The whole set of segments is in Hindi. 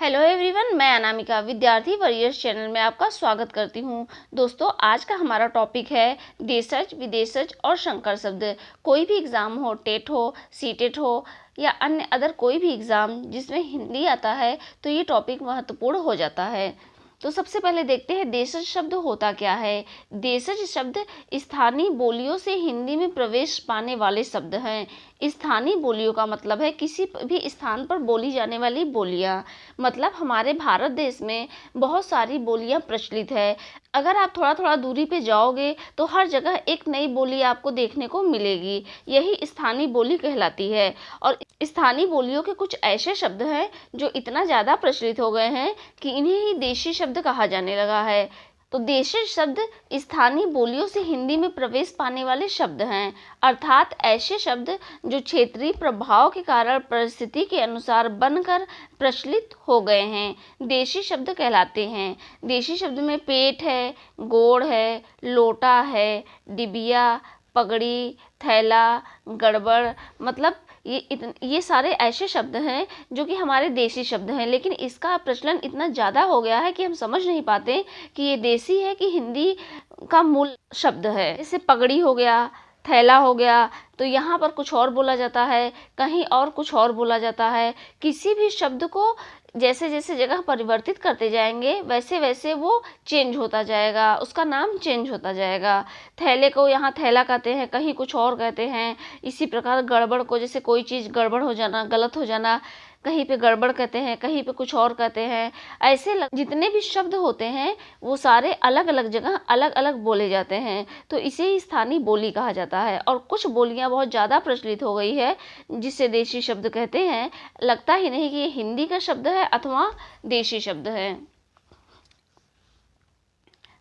हेलो एवरीवन, मैं अनामिका विद्यार्थी वरियर्स चैनल में आपका स्वागत करती हूं। दोस्तों, आज का हमारा टॉपिक है देशज, विदेशज और संकर शब्द। कोई भी एग्ज़ाम हो, टेट हो, सीटेट हो या अन्य अदर कोई भी एग्ज़ाम जिसमें हिंदी आता है तो ये टॉपिक महत्वपूर्ण हो जाता है। तो सबसे पहले देखते हैं देशज शब्द होता क्या है। देशज शब्द स्थानीय बोलियों से हिंदी में प्रवेश पाने वाले शब्द हैं। स्थानीय बोलियों का मतलब है किसी भी स्थान पर बोली जाने वाली बोलियां। मतलब हमारे भारत देश में बहुत सारी बोलियां प्रचलित है। अगर आप थोड़ा थोड़ा दूरी पे जाओगे तो हर जगह एक नई बोली आपको देखने को मिलेगी। यही स्थानीय बोली कहलाती है। और स्थानीय बोलियों के कुछ ऐसे शब्द हैं जो इतना ज़्यादा प्रचलित हो गए हैं कि इन्हें ही देशी शब्द कहा जाने लगा है। तो देशी शब्द स्थानीय बोलियों से हिंदी में प्रवेश पाने वाले शब्द हैं, अर्थात ऐसे शब्द जो क्षेत्रीय प्रभाव के कारण परिस्थिति के अनुसार बनकर प्रचलित हो गए हैं, देशी शब्द कहलाते हैं। देशी शब्द में पेट है, गोड़ है, लोटा है, डिबिया, पगड़ी, थैला, गड़बड़, मतलब ये सारे ऐसे शब्द हैं जो कि हमारे देसी शब्द हैं, लेकिन इसका प्रचलन इतना ज़्यादा हो गया है कि हम समझ नहीं पाते कि ये देसी है कि हिंदी का मूल शब्द है। जैसे पगड़ी हो गया, थैला हो गया, तो यहाँ पर कुछ और बोला जाता है, कहीं और कुछ और बोला जाता है। किसी भी शब्द को जैसे जैसे जगह परिवर्तित करते जाएंगे वैसे वैसे वो चेंज होता जाएगा, उसका नाम चेंज होता जाएगा। थैले को यहाँ थैला कहते हैं, कहीं कुछ और कहते हैं। इसी प्रकार गड़बड़ को, जैसे कोई चीज़ गड़बड़ हो जाना, गलत हो जाना, कहीं पे गड़बड़ कहते हैं, कहीं पे कुछ और कहते हैं। ऐसे जितने भी शब्द होते हैं वो सारे अलग अलग जगह अलग अलग बोले जाते हैं, तो इसे ही स्थानीय बोली कहा जाता है। और कुछ बोलियां बहुत ज़्यादा प्रचलित हो गई है जिसे देशी शब्द कहते हैं। लगता ही नहीं कि ये हिंदी का शब्द है अथवा देशी शब्द है।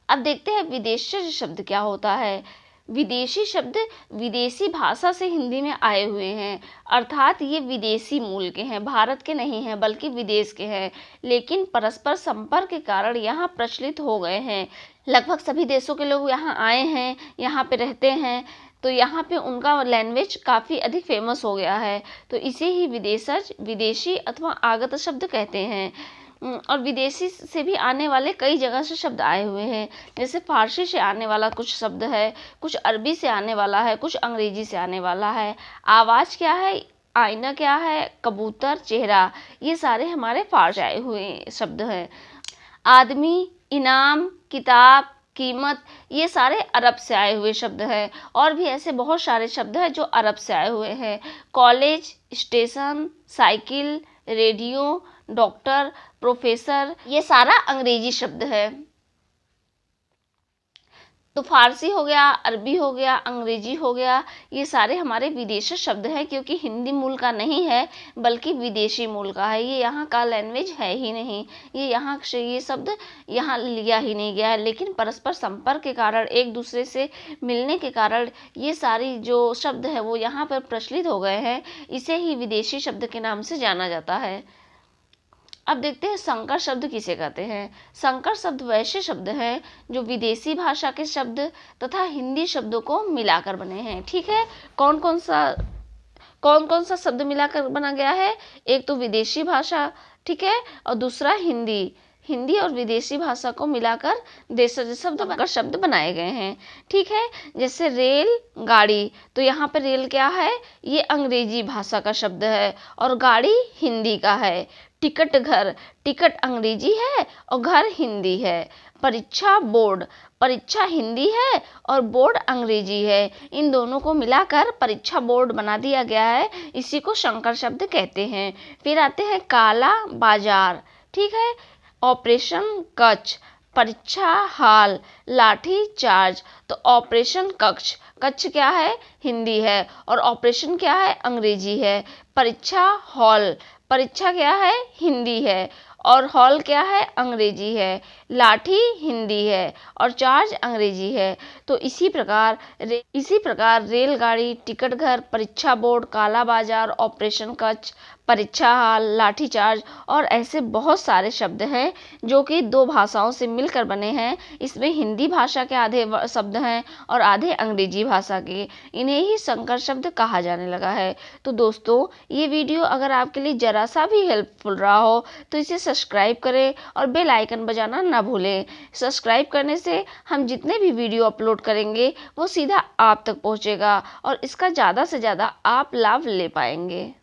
अब देखते हैं विदेशी शब्द क्या होता है। विदेशी शब्द विदेशी भाषा से हिंदी में आए हुए हैं, अर्थात ये विदेशी मूल के हैं, भारत के नहीं हैं बल्कि विदेश के हैं, लेकिन परस्पर संपर्क के कारण यहाँ प्रचलित हो गए हैं। लगभग सभी देशों के लोग यहाँ आए हैं, यहाँ पे रहते हैं, तो यहाँ पे उनका लैंग्वेज काफ़ी अधिक फेमस हो गया है, तो इसे ही विदेशज, विदेशी अथवा आगत शब्द कहते हैं। और विदेशी से भी आने वाले कई जगह से शब्द आए हुए हैं, जैसे फारसी से आने वाला कुछ शब्द है, कुछ अरबी से आने वाला है, कुछ अंग्रेजी से आने वाला है। आवाज़ क्या है, आईना क्या है, कबूतर, चेहरा, ये सारे हमारे फारसी आए हुए शब्द हैं। आदमी, इनाम, किताब, कीमत, ये सारे अरब से आए हुए शब्द हैं। और भी ऐसे बहुत सारे शब्द हैं जो अरब से आए हुए हैं। College, station, cycle, radio, doctor, professor, ये सारा अंग्रेजी शब्द है। तो फारसी हो गया, अरबी हो गया, अंग्रेजी हो गया, ये सारे हमारे विदेशी शब्द हैं, क्योंकि हिंदी मूल का नहीं है बल्कि विदेशी मूल का है। ये यहाँ का लैंग्वेज है ही नहीं, ये यहाँ से ये शब्द यहाँ लिया ही नहीं गया है, लेकिन परस्पर संपर्क के कारण, एक दूसरे से मिलने के कारण ये सारी जो शब्द है वो यहाँ पर प्रचलित हो गए हैं। इसे ही विदेशी शब्द के नाम से जाना जाता है। अब देखते हैं संकर शब्द किसे कहते हैं। संकर शब्द वैसे शब्द हैं जो विदेशी भाषा के शब्द तथा हिंदी शब्दों को मिलाकर बने हैं। ठीक है, कौन कौन सा शब्द मिलाकर बना गया है? एक तो विदेशी भाषा, ठीक है, और दूसरा हिंदी और विदेशी भाषा को मिलाकर देशज शब्द बनाए गए हैं। ठीक है, जैसे रेल, गाड़ी, तो यहाँ पर रेल क्या है, ये अंग्रेजी भाषा का शब्द है और गाड़ी हिंदी का है। टिकट, घर, टिकट अंग्रेजी है और घर हिंदी है। परीक्षा, बोर्ड, परीक्षा हिंदी है और बोर्ड अंग्रेजी है। इन दोनों को मिलाकर परीक्षा बोर्ड बना दिया गया है, इसी को संकर शब्द कहते हैं। फिर आते हैं काला बाजार, ठीक है, ऑपरेशन कक्ष, परीक्षा हाल, लाठी चार्ज। तो ऑपरेशन कक्ष, कक्ष क्या है, हिंदी है, और ऑपरेशन क्या है, अंग्रेजी है। परीक्षा हॉल, परीक्षा क्या है, हिंदी है, और हॉल क्या है, अंग्रेजी है। लाठी हिंदी है और चार्ज अंग्रेजी है। तो इसी प्रकार रेलगाड़ी, टिकट घर, परीक्षा बोर्ड, काला बाजार, ऑपरेशन कक्ष, परीक्षा हाल, लाठी चार्ज और ऐसे बहुत सारे शब्द हैं जो कि दो भाषाओं से मिलकर बने हैं। इसमें हिंदी भाषा के आधे शब्द हैं और आधे अंग्रेजी भाषा के। इन्हें ही संकर शब्द कहा जाने लगा है। तो दोस्तों, ये वीडियो अगर आपके लिए ज़रा सा भी हेल्पफुल रहा हो तो इसे सब्सक्राइब करें और बेल आइकन बजाना ना भूलें। सब्सक्राइब करने से हम जितने भी वीडियो अपलोड करेंगे वो सीधा आप तक पहुंचेगा और इसका ज़्यादा से ज़्यादा आप लाभ ले पाएंगे।